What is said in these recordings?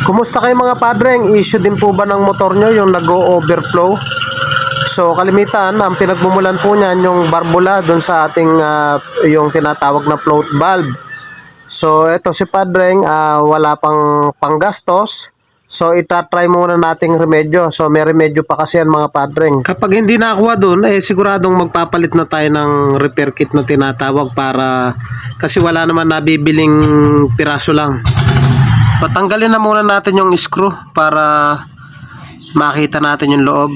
Kumusta kayo mga padreng? Issue din po ba ng motor nyo yung nag-o-overflow? So kalimitan, ang pinagmumulan po niyan yung barbula doon sa ating yung tinatawag na float valve. So eto si padreng, wala pang panggastos. So itatry muna nating remedyo. So may remedyo pa kasi yan mga padreng. Kapag hindi nakuha doon, siguradong magpapalit na tayo ng repair kit na tinatawag para kasi wala naman nabibiling piraso lang. Patanggalin na muna natin yung screw para makita natin yung loob.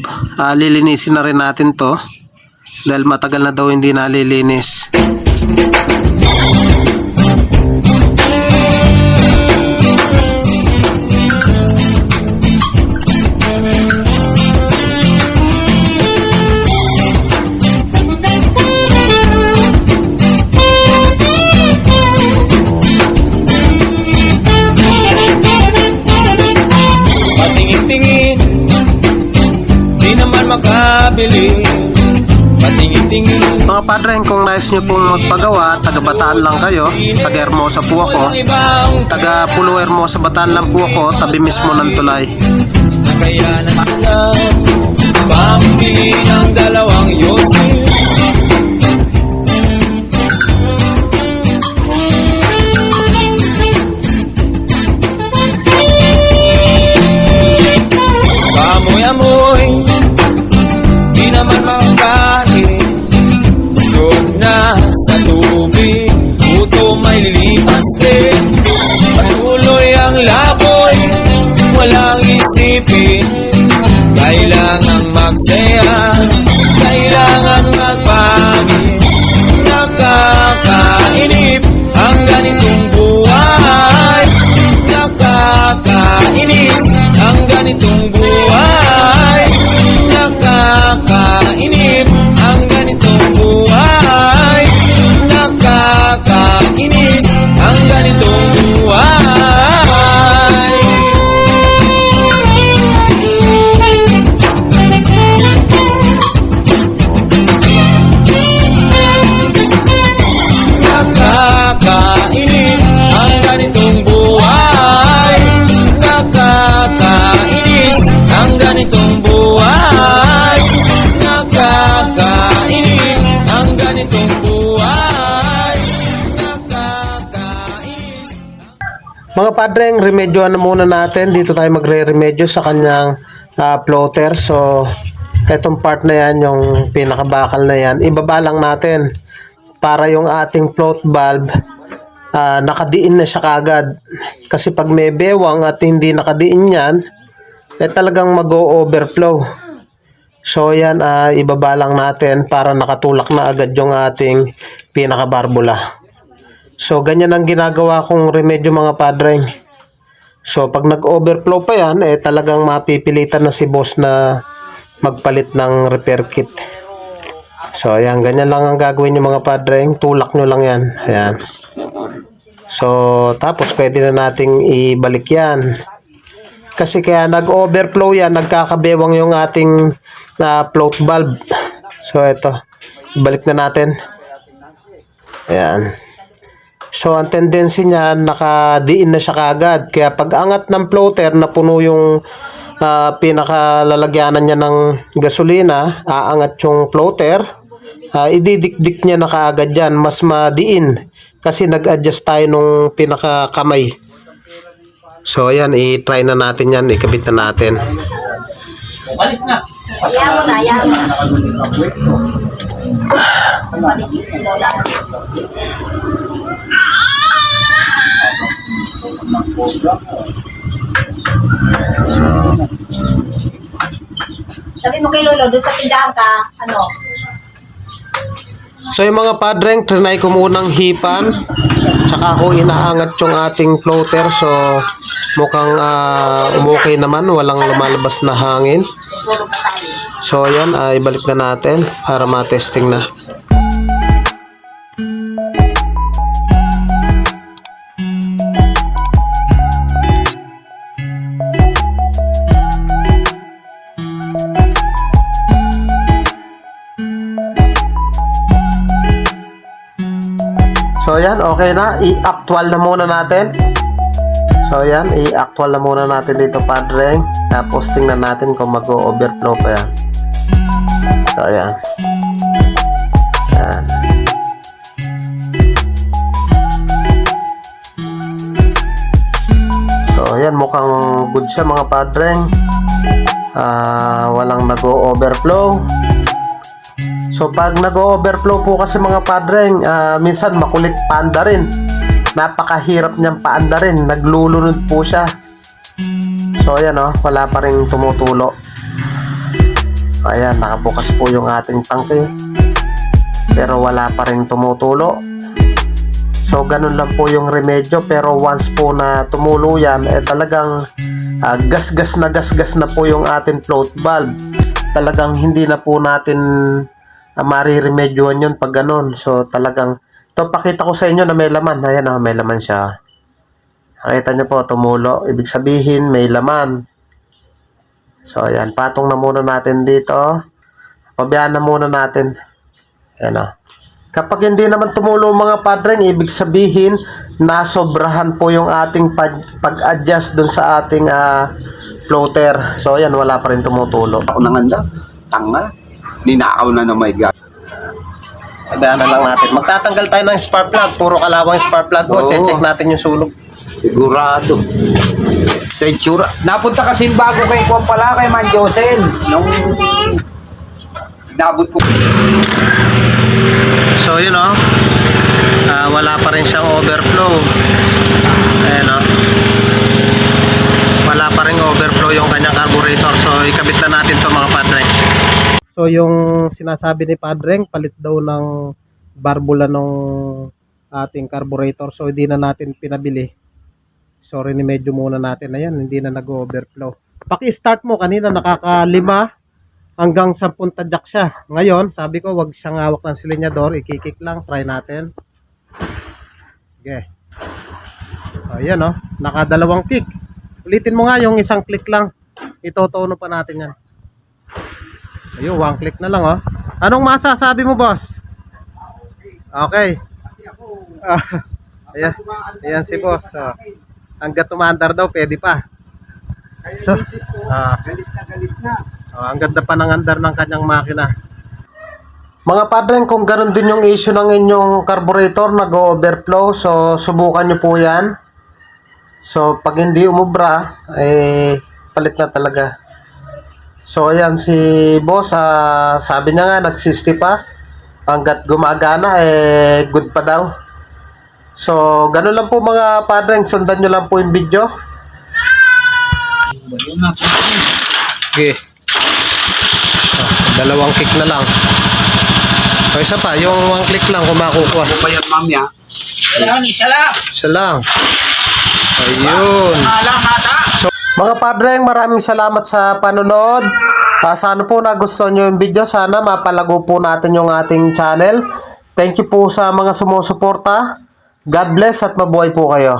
Lilinisin na rin natin to dahil matagal na daw hindi nalilinis. Patingin-tingin, di naman makabili. Patingin-tingin. Mga padreng, kung nais nyo pong magpagawa, taga Bataan lang kayo, taga Hermosa po ako, taga Pulo Hermosa Bataan lang po ako, tabi mismo ng tulay. Kaya naman pambili ng dalawang yosi. Amoy, di naman makakain. Busog na sa tubig, gutom ay lilipas din. Patuloy ang laboy, walang isipin. Kailangan magsaya, kailangan magpangin. Nakakainip ang ganitong buhay. Nakakainis ang ganitong buhay. Nakakainip ang ganitong buhay. Nakakainis ang ganitong buhay. Nakakainip ang ganitong buhay. Nakakainis ang ganitong buhay. Nakakainip ang ganitong buhay. Nakakainis. Mga padreng, remedyoan na muna natin. Dito tayo magre-remedyo sa kanyang floater. So etong part na yan, yung pinakabakal na yan, ibaba lang natin para yung ating float valve nakadiin na siya kagad. Kasi pag may bewang at hindi nakadiin yan, talagang mag-o-overflow. So yan, ibaba lang natin para nakatulak na agad yung ating pinakabarbula. So ganyan ang ginagawa kong remedyo mga padreng. So pag nag-overflow pa yan, talagang mapipilitan na si boss na magpalit ng repair kit. So ayan, ganyan lang ang gagawin nyo mga padreng. Tulak nyo lang yan. Ayan. So tapos pwede na nating ibalik yan. Kasi kaya nag-overflow yan, nagkakabewang yung ating float valve. So ito, ibalik na natin. Ayan. So ang tendency niya, nakadiin na siya kagad. Kaya pag angat ng floater, napuno yung pinakalalagyanan niya ng gasolina, aangat yung floater, ididikdik niya na kaagad yan, mas madiin kasi nag-adjust tayo nung pinakakamay. So ayan, i-try na natin yan, ikabit na natin. Balik na. Ayaw mo na, ayaw mo. Sabi mo kay Lolo, doon sa tindahan ka, ano? So yung mga padreng, trinay ko munang hipan, tsaka ako inaangat yung ating floater. So mukhang umukay naman, walang lumalabas na hangin. So ayan, ibalik na natin para ma-testing na. So yan, okay na. I-actual na muna natin. So ayan, i-actual na muna natin dito, Padre. Tapos tingnan natin kung mag-overflow pa yan. So ayan. Ayan. So ayan, mukhang good siya mga Padre. Walang nag-overflow. So pag nag-overflow po kasi mga Padre, minsan makulit paanda rin. Napakahirap niyang paanda rin. Naglulunod po siya. So ayan wala pa rin tumutulo. Ayan, nakabukas po yung ating tangke. Pero wala pa rin tumutulo. So ganun lang po yung remedyo. Pero once po na tumulo yan, talagang gas-gas na po yung ating float valve. Talagang hindi na po natin mariremedyohan yun pag ganun. So talagang, ito pakita ko sa inyo na may laman. Ayan may laman siya. Nakita nyo po, tumulo. Ibig sabihin, may laman. So ayan, patong na muna natin dito. Pabayaan na muna natin. Ayan Kapag hindi naman tumulo mga Padre, ibig sabihin, nasobrahan po yung ating pag-adjust dun sa ating floater. So ayan, wala pa rin tumutulo. Ako nanganda, tanga, ninakaw na may gas. Pabayaan na lang natin. Magtatanggal tayo ng spark plug. Puro kalawang spark plug mo. Oo. Check natin yung sulog. Sigurado. Sa itsura. Napunta kasi bago kay Juan pala, kay Man Josel. Nung nabot ko. So yun wala pa rin siyang overflow. Ayan wala pa rin overflow yung kanyang carburetor. So ikabit na natin to mga Padre. So yung sinasabi ni Padre, palit daw ng barbula ng ating carburetor. So hindi na natin pinabili. So medyo muna natin. Ayan, hindi na nag-overflow. Paki-start mo, kanina nakaka-5 hanggang 10 tadyak siya. Ngayon, sabi ko wag siyang hawak ng silinyador, ikikik lang, try natin. Okay. Ayan nakadalawang kick. Ulitin mo nga yung isang click lang. Itotono pa natin yan. Ayun, 1 click na lang Anong masasabi mo, boss? Okay. Ayan si boss. Hanggat tumandar daw, pwede pa. So, galit na. ang ganda pa ng andar ng kanyang makina. Mga Padre, kung ganoon din yung issue ng inyong carburetor, nag-overflow, so subukan nyo po yan. So pag hindi umubra, palit na talaga. So ayan si boss, sabi niya nga nag-60 pa. Hanggat gumagana, good pa daw. So ganun lang po mga Padre, sundan nyo lang po yung video. Okay. Dalawang kick na lang. O isa pa, yung 1 click lang kung makukuha. Ano ba yan, mamya? Isa lang. Ayun. So, mga Padre, maraming salamat sa panonood. Sana po nagustuhan nyo yung video. Sana mapalago po natin yung ating channel. Thank you po sa mga sumusuporta. God bless at mabuhay po kayo.